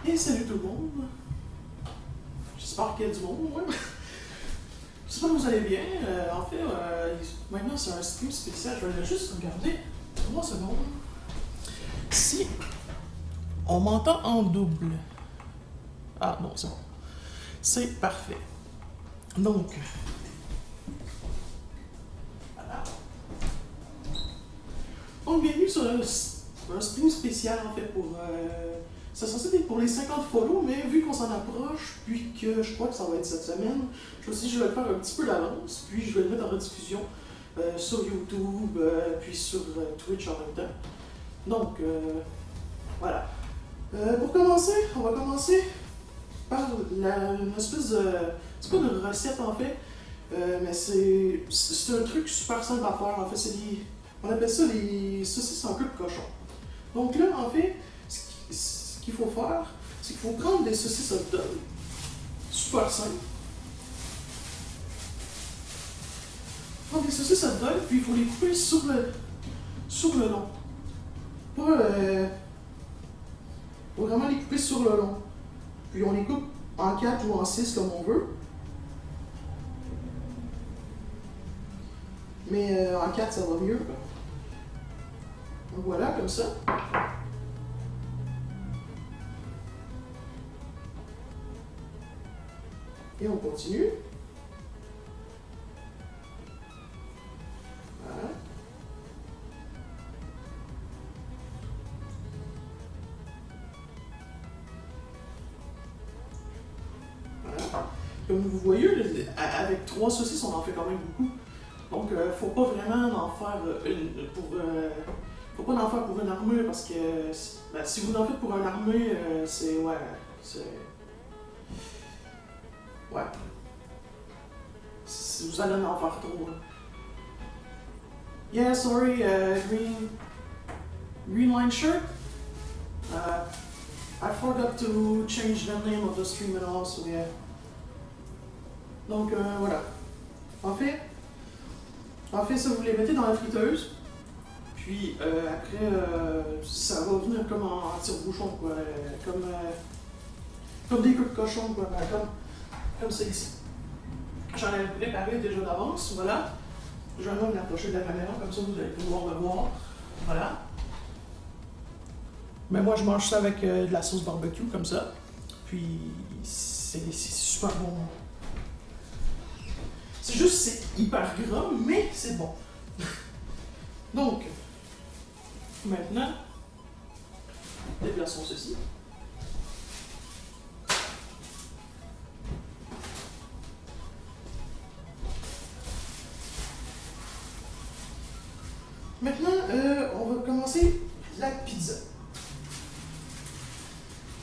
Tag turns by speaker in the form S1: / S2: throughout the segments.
S1: Et salut tout le monde. J'espère qu'il y a du monde, ouais. J'espère que vous allez bien. En fait, maintenant c'est un stream spécial. Je vais juste regarder 3 secondes. Si on m'entend en double. Ah non, c'est bon. C'est parfait. Donc, voilà. Donc, bienvenue sur un stream spécial en fait pour. C'est censé être pour les 50 follow, mais vu qu'on s'en approche, puis que je crois que ça va être cette semaine, je me suis dit que je vais le faire un petit peu d'avance, puis je vais le mettre en rediffusion sur YouTube, puis sur Twitch en même temps. Donc, voilà. Pour commencer, on va commencer par une espèce de. C'est pas une recette en fait, mais c'est un truc super simple à faire. En fait, on appelle ça les saucisses en queue de cochon. Donc là, en fait, ce qu'il faut faire, c'est qu'il faut prendre des saucisses hot dog. Super simple. Prendre des saucisses hot dog, puis il faut les couper sur le long. Faut vraiment les couper sur le long. Puis on les coupe en 4 ou en 6 comme on veut. Mais en 4 ça va mieux. Donc voilà, comme ça. Et on continue. Voilà. Voilà. Comme vous voyez, avec 3 saucisses, on en fait quand même beaucoup. Donc, faut pas vraiment en faire faut pas en faire pour une armure parce que si vous en faites pour une armure, c'est. Ouais. Vous allez en faire trop. Yeah, sorry, green line shirt. I forgot to change the name of the stream and all, so yeah. Donc, voilà. En fait, ça vous les mettez dans la friteuse. Puis après, ça va venir comme en tire-bouchon, quoi. Comme des queues de cochon, quoi. Comme ça ici. J'en ai préparé déjà d'avance, voilà. Je vais même l'approcher de la caméra, comme ça vous allez pouvoir le voir. Voilà. Mais moi, je mange ça avec de la sauce barbecue, comme ça. Puis, c'est super bon. C'est juste, c'est hyper gras, mais c'est bon. Donc, maintenant, déplaçons ceci. Maintenant, on va commencer la pizza.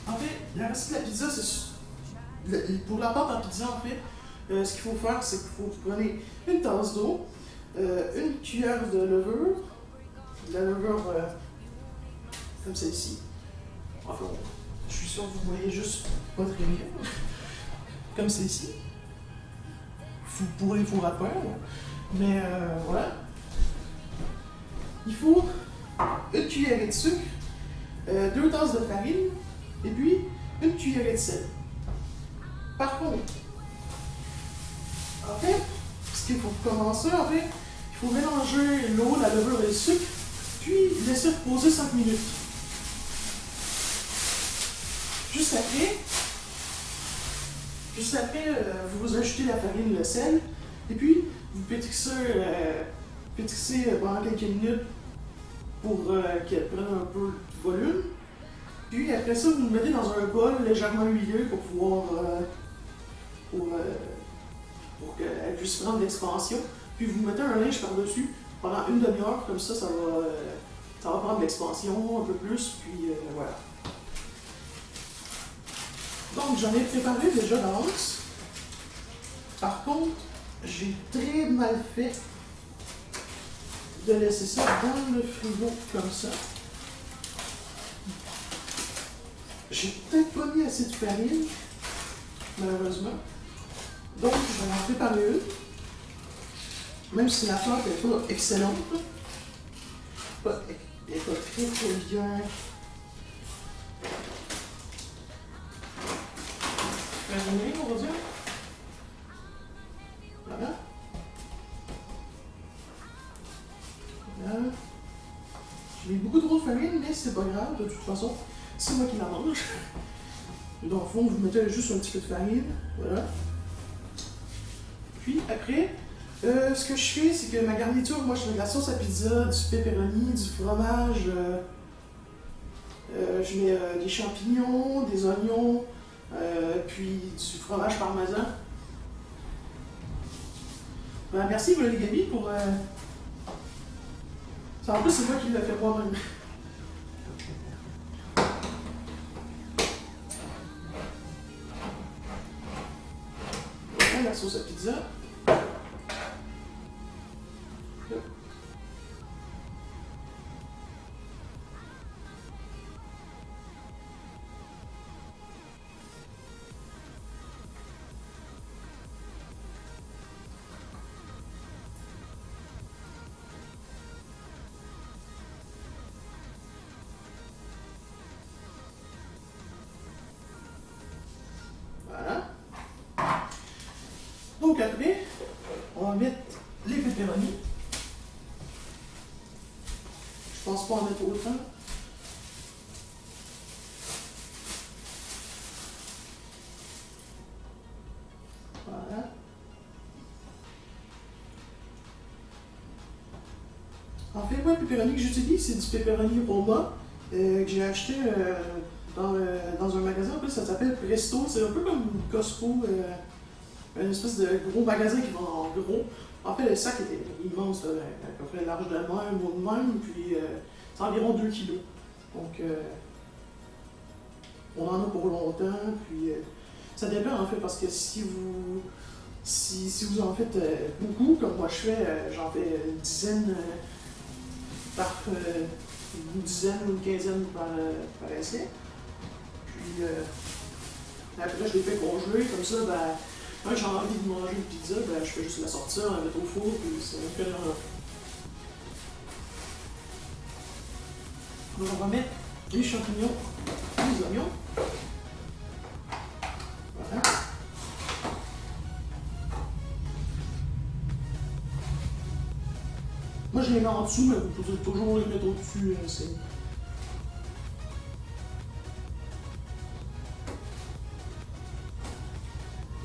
S1: En fait, la recette de la pizza, c'est pour la pâte en pizza, en fait, ce qu'il faut faire, c'est qu'il faut prendre une tasse d'eau, une cuillère de levure, de la levure comme celle-ci. Enfin, je suis sûr que vous voyez juste pas très bien. Comme celle-ci. Pour les fours à pain, mais voilà. Il faut une cuillerée de sucre, 2 tasses de farine, et puis une cuillerée de sel. Par contre, en fait, ce qu'il faut commencer, en fait, il faut mélanger l'eau, la levure et le sucre, puis laisser reposer 5 minutes. Juste après, vous ajoutez la farine, le sel, et puis vous pétrissez pendant quelques minutes pour qu'elle prenne un peu de volume. Puis après ça, vous le mettez dans un bol légèrement huileux pour pouvoir pour qu'elle puisse prendre l'expansion. Puis vous mettez un linge par-dessus pendant une demi-heure, comme ça, ça va prendre l'expansion un peu plus, puis voilà. Donc j'en ai préparé déjà d'avance. Par contre, j'ai très mal fait de laisser ça dans le frigo comme ça. J'ai peut-être pas mis assez de farine, malheureusement. Donc, je vais en préparer une. Même si la pâte n'est pas excellente. Elle est pas très très bien. Marinée, on va dire. Voilà. Voilà. J'ai mis beaucoup trop de farine, mais c'est pas grave, de toute façon. C'est moi qui la mange. Dans le fond, vous mettez juste un petit peu de farine. Voilà. Puis après, ce que je fais, c'est que ma garniture, moi je mets de la sauce à pizza, du pepperoni, du fromage, je mets des champignons, des oignons, puis du fromage parmesan. Ben, merci les Gabi pour... Ça, en plus, c'est moi qui l'ai fait moi-même. Voilà la sauce à pizza. Voilà. Donc après, on va mettre les pepperonis. Je pense pas en mettre autant. Voilà. En fait, moi, le pepperoni que j'utilise, c'est du pepperoni Roma que j'ai acheté dans un magasin. En plus, ça s'appelle Presto. C'est un peu comme Costco, une espèce de gros magasin qui vend en gros. En fait, le sac est immense, là, à peu près large de même ou de même, puis c'est environ 2 kilos. Donc, on en a pour longtemps, puis ça dépend en fait, parce que si vous en faites beaucoup, comme moi je fais, j'en fais une dizaine une dizaine ou une quinzaine par essai. Puis après, je les fais congeler, comme ça, ben, quand j'ai envie de manger une pizza, ben, je fais juste la sortir, la mettre au four, puis c'est un peu dans là. Donc, on va mettre les champignons, les oignons. Voilà. Moi, je les mets en dessous, mais vous pouvez toujours les mettre au-dessus.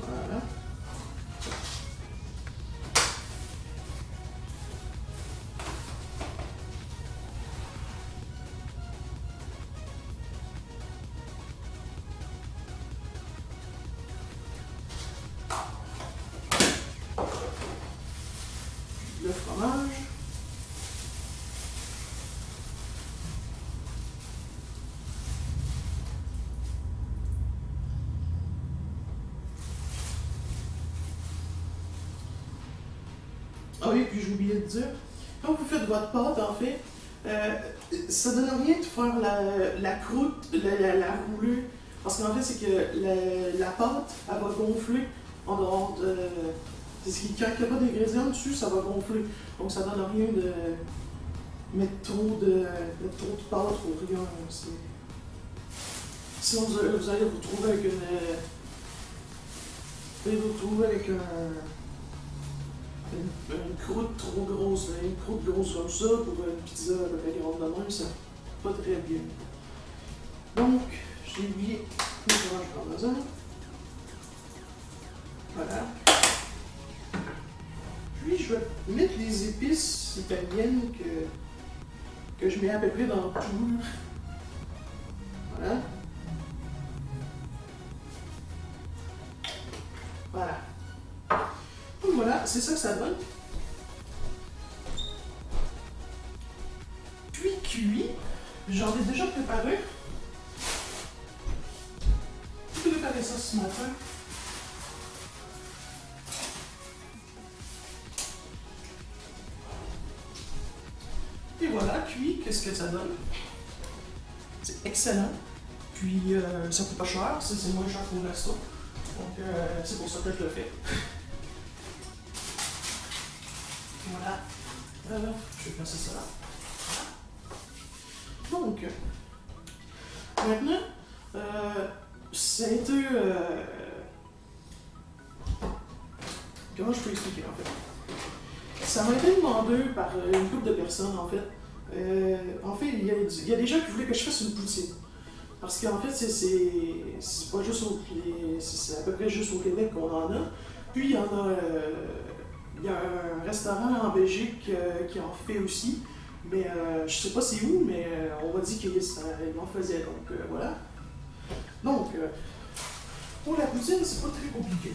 S1: Voilà. Le fromage. Ah oui, puis j'ai oublié de dire, quand vous faites votre pâte, en fait, ça donne rien de faire la croûte, la rouler. Parce qu'en fait, c'est que la pâte, elle va gonfler en dehors de. Quand il n'y a pas d'ingrédients dessus, ça va gonfler. Donc ça donne rien de mettre trop de pâte ou rien. Sinon, vous allez vous retrouver avec une croûte trop grosse, une croûte grosse comme ça pour une pizza à peu près grande de même, ça pas très bien. Donc, j'ai oublié le fromage parmesan. Voilà. Puis je vais mettre les épices italiennes que je mets à peu près dans tout. Voilà. Voilà. Donc voilà, c'est ça que ça donne. Puis cuit, j'en ai déjà préparé. J'ai préparé ça ce matin. Et voilà, cuit, qu'est-ce que ça donne? C'est excellent. Puis ça coûte pas cher, c'est moins cher qu'au resto. Donc c'est pour ça que je le fais. Voilà. Je vais passer ça là. Donc, maintenant, ça a été... comment je peux expliquer, en fait? Ça m'a été demandé par une couple de personnes, en fait. Il y a des gens qui voulaient que je fasse une poutine. Parce qu'en fait, c'est pas juste c'est à peu près juste au Québec qu'on en a. Puis il y a un restaurant en Belgique qui en fait aussi. Mais je sais pas c'est où, mais on m'a dit qu'il en faisait. Donc voilà. Donc, pour la poutine, c'est pas très compliqué.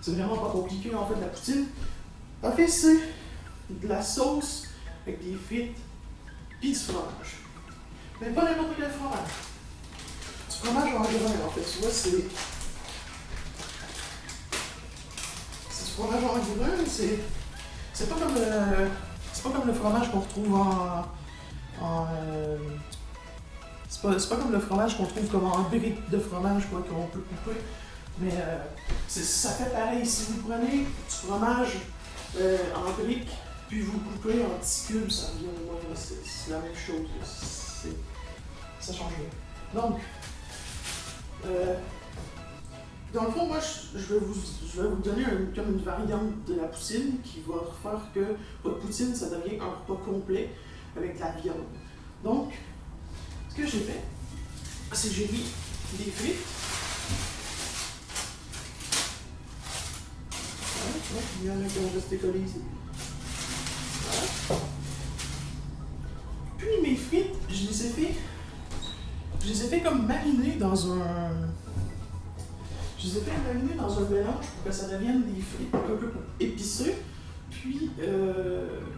S1: C'est vraiment pas compliqué en fait la poutine. En fait, c'est de la sauce avec des frites puis du fromage. Mais pas n'importe quel fromage. Du fromage en grain, en fait. Tu vois, c'est du fromage en grain, c'est pas comme c'est pas comme le fromage qu'on retrouve c'est pas comme le fromage qu'on trouve comme en brique de fromage quoi, qu'on peut couper. Mais ça fait pareil. Si vous prenez du fromage en brique, puis vous coupez en petits cubes, ça revient au moins, c'est la même chose. Ça change rien. Donc, dans le fond, moi, je vais vous donner comme une variante de la poutine qui va faire que votre poutine, ça devient un repas complet avec de la viande. Donc, ce que j'ai fait, c'est que j'ai mis des frites. Il y en a qui ont resté collés ici. Voilà. Puis mes frites, je les ai fait comme mariner dans un... Je les ai fait mariner dans un mélange pour que ça devienne des frites un peu épicées, puis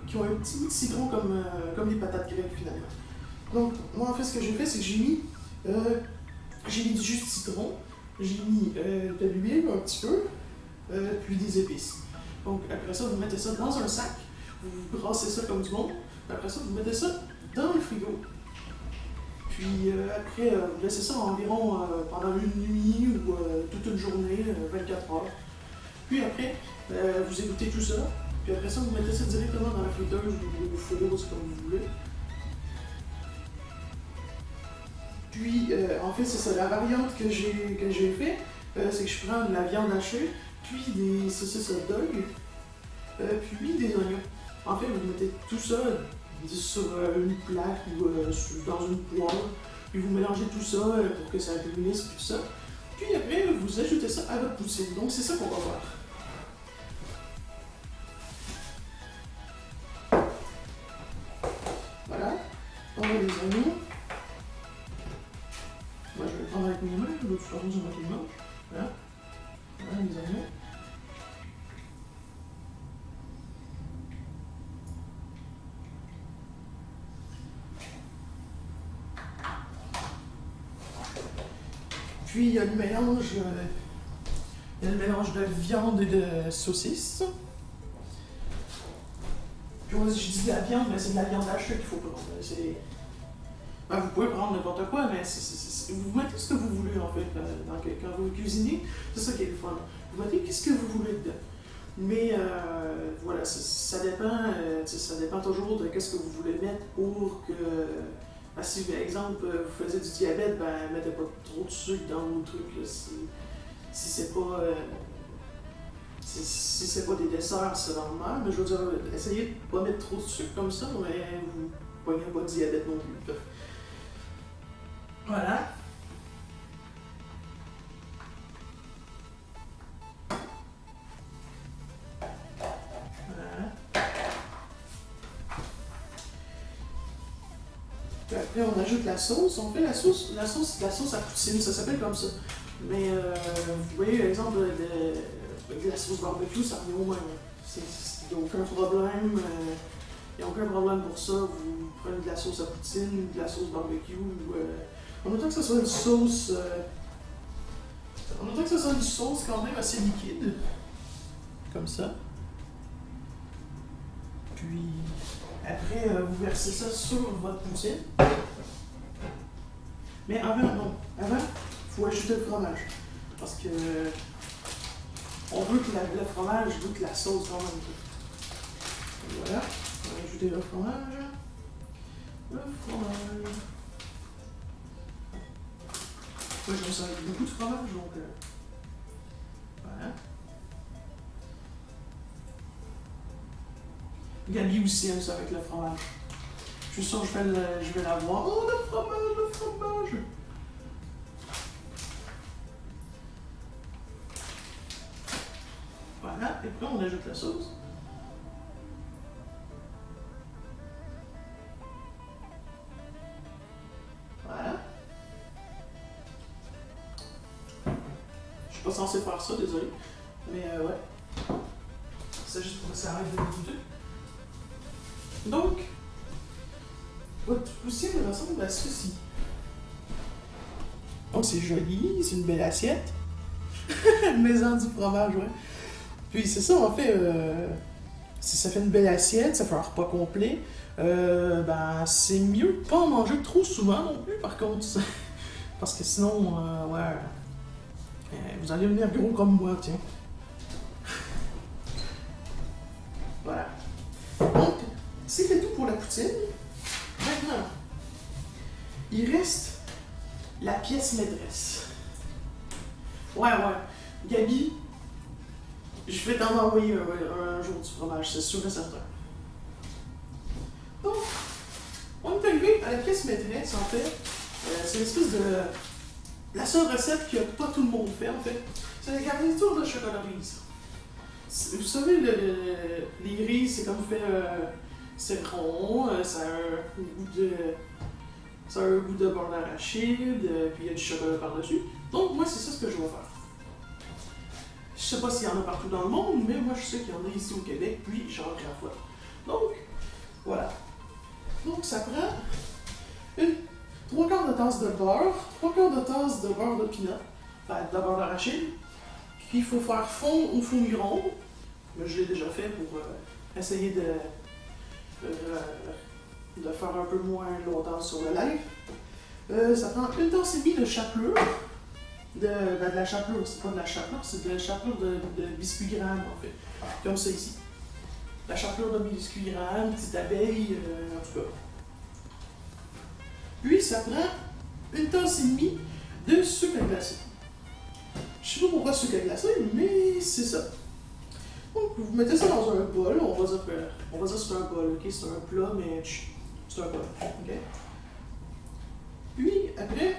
S1: qui ont un petit goût de citron comme les patates grecques finalement. Donc, moi en fait, ce que j'ai fait, c'est que j'ai mis du jus de citron, j'ai mis de l'huile un petit peu, puis des épices. Donc, après ça, vous mettez ça dans un sac, vous brassez ça comme du monde, après ça, vous mettez ça dans le frigo. Puis après, vous laissez ça environ pendant une nuit ou toute une journée, 24 heures. Puis après, vous égouttez tout ça. Puis après ça, vous mettez ça directement dans la friteuse ou au four, c'est comme vous voulez. Puis, en fait, c'est ça. La variante que j'ai fait, c'est que je prends de la viande hachée, puis des saucisses hot dog, puis des oignons. En fait, vous mettez tout ça sur une plaque ou dans une poêle, puis vous mélangez tout ça pour que ça réunisse, puis tout ça. Puis après, vous ajoutez ça à votre poutine. Donc, c'est ça qu'on va faire. Voilà. On a les oignons. Moi, je vais le prendre avec mes mains, de toute façon, c'est moi qui le mange. Voilà. Voilà les oignons. Puis il y a le mélange de viande et de saucisse. Puis moi, je dis de la viande, mais c'est de la viande hachée qu'il faut prendre. Ben, vous pouvez prendre n'importe quoi, mais vous mettez ce que vous voulez en fait quand vous cuisinez. C'est ça qui est le fun. Vous mettez ce que vous voulez dedans. Mais voilà, ça dépend toujours de ce que vous voulez mettre pour que... Si par exemple vous faisiez du diabète, ben mettez pas trop de sucre dans vos trucs. Là. Si c'est pas si c'est pas des desserts, c'est normal. Mais je veux dire, essayez de pas mettre trop de sucre comme ça, mais vous pognez pas de diabète non plus. Voilà. Puis après, on ajoute la sauce. On fait la sauce à poutine, ça s'appelle comme ça. Mais vous voyez, par exemple, de la sauce barbecue, ça revient au même. Il n'y a aucun problème. Il n'y a aucun problème pour ça. Vous prenez de la sauce à poutine, de la sauce barbecue. En autant que ce soit une sauce. En autant que ce soit une sauce quand même assez liquide. Comme ça. Puis. Après, vous versez ça sur votre poutine. Mais avant, non. Avant, il faut ajouter le fromage. Parce que on veut que le fromage goûte la sauce quand même. Voilà, on va ajouter le fromage. Le fromage. Moi, j'aime ça avec beaucoup de fromage, donc voilà. Gabi aussi aime ça avec le fromage. Je suis sûr que je vais la voir. Oh, le fromage, le fromage! Voilà, et puis on ajoute la sauce. Voilà. Je suis pas censé faire ça, désolé. Mais ouais. C'est juste pour que ça arrête de m'écouter. Donc, votre poussière ressemble à ceci. Donc c'est joli, c'est une belle assiette. Maison du fromage, ouais. Puis c'est ça, en fait, si ça fait une belle assiette, ça fait un repas complet. Ben, c'est mieux de pas en manger trop souvent non plus, par contre. Parce que sinon, ouais, vous allez venir gros comme moi, tiens. Voilà. Donc, c'était tout pour la poutine. Maintenant, il reste la pièce maîtresse. Ouais. Gabi, je vais t'en envoyer un jour du fromage, c'est sûr et certain. Donc, on est arrivé à la pièce maîtresse, en fait. C'est l'espèce de... La seule recette que pas tout le monde fait, en fait. C'est la garniture de chocolat Reese. Vous savez, les Reese, c'est comme fait... c'est rond, ça a un goût de... Ça a un goût de beurre d'arachide, puis il y a du chocolat par-dessus. Donc, moi, c'est ça ce que je vais faire. Je sais pas s'il y en a partout dans le monde, mais moi, je sais qu'il y en a ici au Québec, puis j'en raffoie. Donc, voilà. Donc, ça prend une 3/4 de tasse de beurre, 3/4 de tasse de beurre de pinot, enfin, de beurre d'arachide, qu'il faut faire fondre au fourmilon. Mais je l'ai déjà fait pour essayer de faire un peu moins longtemps sur le live. Ça prend une tasse et demie de chapelure. De la chapelure, c'est pas de la chapelure, c'est de la chapelure de biscuit-gramme en fait. Comme ça ici. La chapelure de biscuit-gramme, petite abeille, en tout cas. Puis ça prend une tasse et demie de sucre glacé. Je sais pas pourquoi sucre glacé, mais c'est ça. Donc vous mettez ça dans un bol, on va dire que c'est un bol, ok? C'est un plat, mais c'est un bol, ok? Puis après,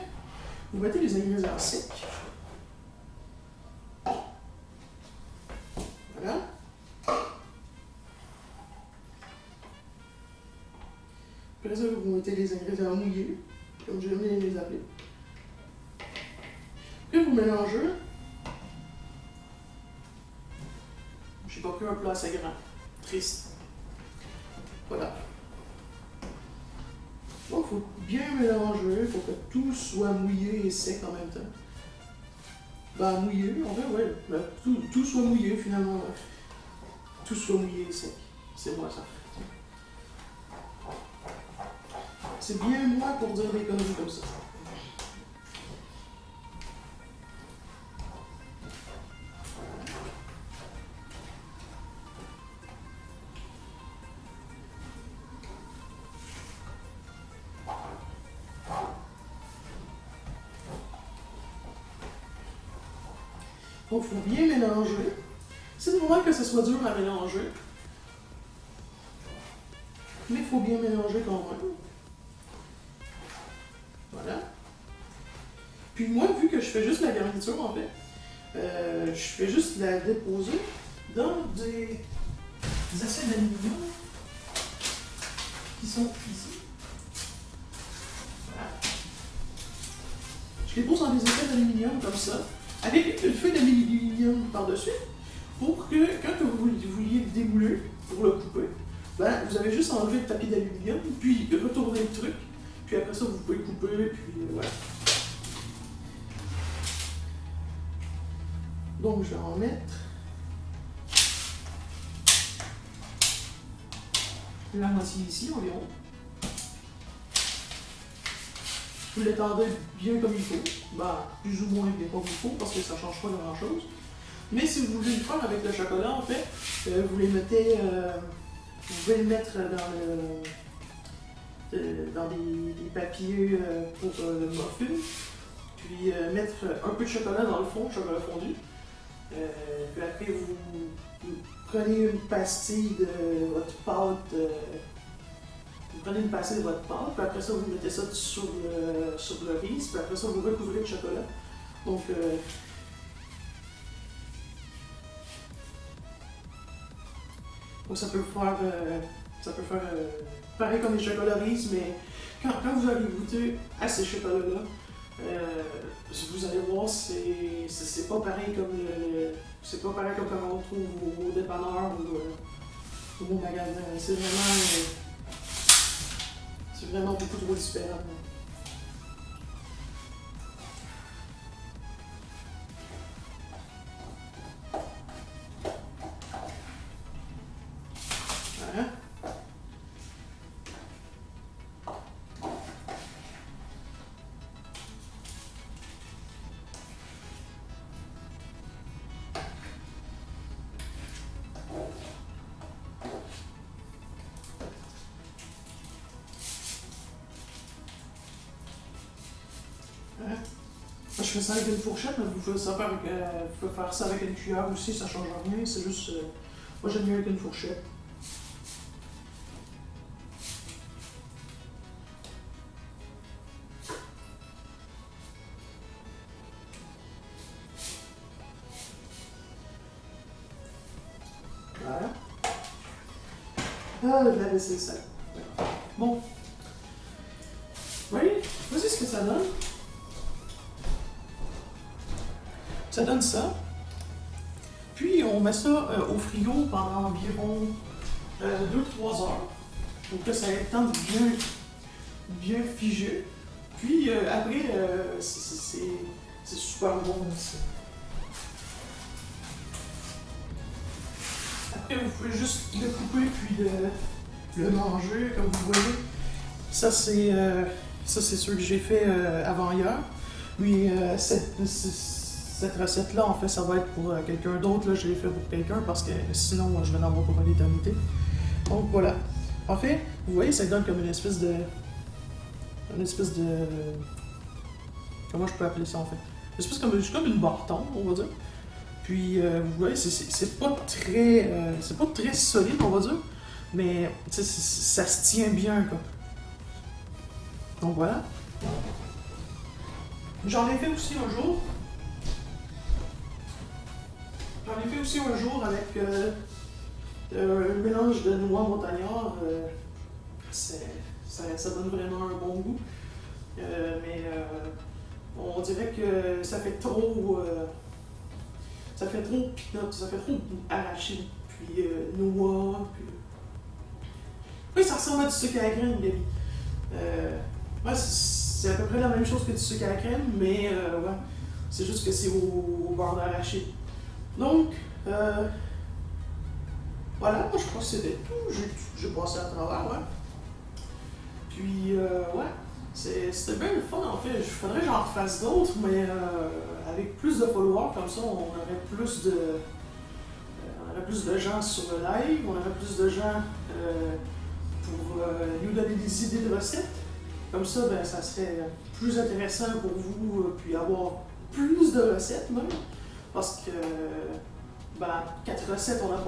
S1: vous mettez les ingrédients secs. Voilà. Après ça, vous mettez les ingrédients mouillés, comme j'aime bien les appeler. Puis vous mélangez. J'ai pas pris un plat assez grand. Triste. Voilà. Donc, il faut bien mélanger, il faut que tout soit mouillé et sec en même temps. Ben, mouillé, en fait, ouais. Ben, tout soit mouillé, finalement. Tout soit mouillé et sec. C'est moi, ça. C'est bien moi pour dire des conneries comme ça. Donc, il faut bien mélanger. C'est normal que ce soit dur à mélanger. Mais il faut bien mélanger quand même. Voilà. Puis moi, vu que je fais juste la garniture, en fait, je fais juste la déposer dans des assiettes d'aluminium qui sont ici. Voilà. Je les pose dans des assiettes d'aluminium comme ça, avec une feuille d'aluminium par-dessus, pour que quand vous vouliez le démouler pour le couper, ben, vous avez juste enlevé le papier d'aluminium, puis retourner le truc, puis après ça, vous pouvez couper, puis voilà. Donc, je vais en mettre la moitié ici environ. Vous l'étendez bien comme il faut. Bah, plus ou moins bien comme il faut, parce que ça ne change pas grand-chose. Mais si vous voulez le faire avec le chocolat, en fait, vous les mettez... vous pouvez le mettre dans des papiers pour le muffin. Puis mettre un peu de chocolat dans le fond, chocolat fondu. Puis après, vous prenez une pastille de votre pâte. Vous prenez une pastille de votre pâte, puis après ça, vous mettez ça sur le riz, puis après ça, vous recouvrez de chocolat. Donc, ça peut faire pareil comme les chocolats riz, mais quand vous allez goûter à ces chocolats-là, vous allez voir, c'est pas pareil comme c'est pas pareil comme quand on trouve au dépanneur ou au magasin. C'est vraiment beaucoup trop différent. Voilà. Je fais ça avec une fourchette, mais vous pouvez faire ça avec une cuillère aussi, ça change rien, c'est juste... moi j'aime mieux avec une fourchette. Voilà. Ah, de la vaisselle sale. Bon. Oui, voici ce que ça donne. Ça donne ça. Puis on met ça au frigo pendant environ 2-3 heures. Donc là, ça a le temps de bien figer. Puis après, c'est super bon. Après, vous pouvez juste le couper puis le manger, comme vous voyez. Ça, c'est sûr que j'ai fait avant hier. Oui, cette recette-là, en fait, ça va être pour quelqu'un d'autre. Là, je l'ai fait pour quelqu'un parce que sinon, je vais en avoir pour une éternité. Donc voilà. En fait, vous voyez, ça donne comme une espèce de... Comment je peux appeler ça, en fait? Une espèce comme une bâton, on va dire. Puis, vous voyez, c'est pas très solide, on va dire. Mais ça se tient bien, quoi. Donc voilà. J'en ai fait aussi un jour. Avec un mélange de noix montagnard. Ça donne vraiment un bon goût. Mais on dirait que ça fait trop peanut, ça fait trop arachide, puis noix, puis... Oui, ça ressemble à du sucre à la crème, Gaby. Ouais, c'est à peu près la même chose que du sucre à la crème, mais ouais, c'est juste que c'est au beurre d'arachide. Donc, voilà, moi je crois que c'était tout. J'ai passé à travers, ouais. Puis, ouais, c'était bien le fun en fait. Il faudrait que j'en refasse d'autres, mais avec plus de followers, comme ça, on aurait plus de gens sur le live, on aurait plus de gens pour nous donner des idées de recettes. Comme ça, ben, ça serait plus intéressant pour vous, puis avoir plus de recettes même. Parce que, ben, 4 recettes, on a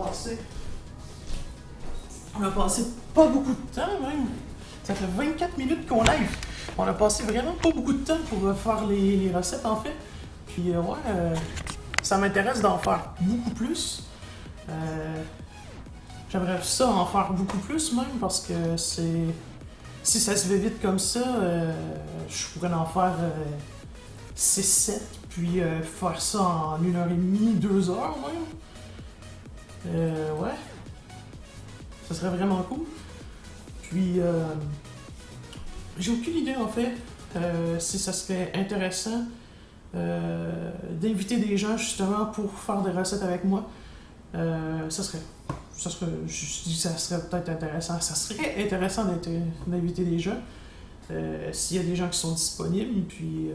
S1: passé pas beaucoup de temps même. Ça fait 24 minutes qu'on live. On a passé vraiment pas beaucoup de temps pour faire les recettes en fait. Puis ouais, ça m'intéresse d'en faire beaucoup plus. J'aimerais ça en faire beaucoup plus même parce que si ça se fait vite comme ça, je pourrais en faire 6-7 puis faire ça en 1h30, 2 heures même. Ouais. Ça serait vraiment cool. Puis j'ai aucune idée en fait si ça serait intéressant d'inviter des gens justement pour faire des recettes avec moi. Ça serait peut-être intéressant. Ça serait intéressant d'inviter des gens. S'il y a des gens qui sont disponibles, puis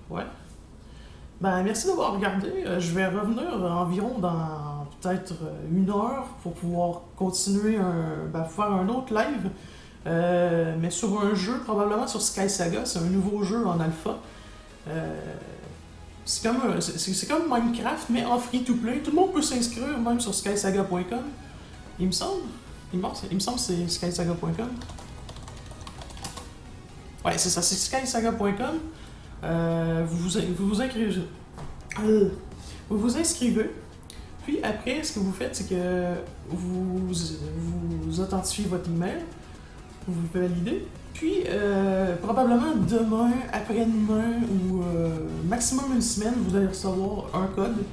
S1: ouais. Ben, merci d'avoir regardé. Je vais revenir environ dans peut-être 1 heure pour pouvoir continuer faire un autre live mais sur un jeu, probablement sur Sky Saga, c'est un nouveau jeu en alpha. C'est comme Minecraft, mais en free-to-play. Tout le monde peut s'inscrire, même sur skysaga.com. Il me semble. Il me semble que c'est skysaga.com. Ouais, c'est ça, c'est skysaga.com. Vous vous inscrivez. Puis après, ce que vous faites, c'est que vous authentifiez votre email. Vous validez. Puis, probablement demain, après-demain ou maximum une semaine, vous allez recevoir un code.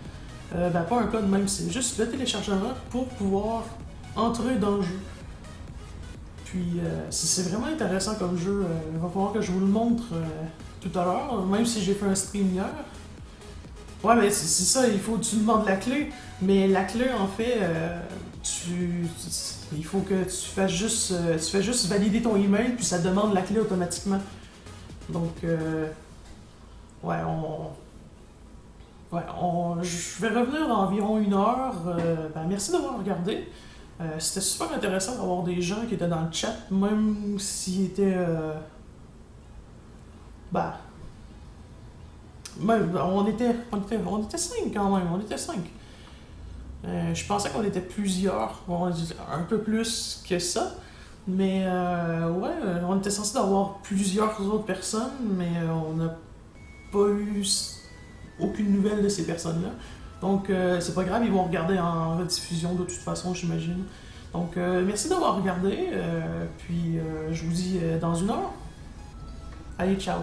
S1: Pas un code même, c'est juste le téléchargement pour pouvoir entrer dans le jeu. Puis, c'est vraiment intéressant comme jeu. Il va falloir que je vous le montre tout à l'heure, même si j'ai fait un stream hier. Ouais, mais c'est ça, il faut que tu demandes la clé. Mais la clé, en fait, il faut que tu fasses juste valider ton email, puis ça demande la clé automatiquement. Donc, je vais revenir dans environ 1 heure. Merci d'avoir regardé. C'était super intéressant d'avoir des gens qui étaient dans le chat, même s'ils étaient... on était 5 quand même, on était 5. Je pensais qu'on était plusieurs, un peu plus que ça, mais on était censé avoir plusieurs autres personnes, mais on n'a pas eu aucune nouvelle de ces personnes-là. Donc c'est pas grave, ils vont regarder en rediffusion de toute façon, j'imagine. Donc merci d'avoir regardé, puis je vous dis dans 1 heure. Allez, ciao!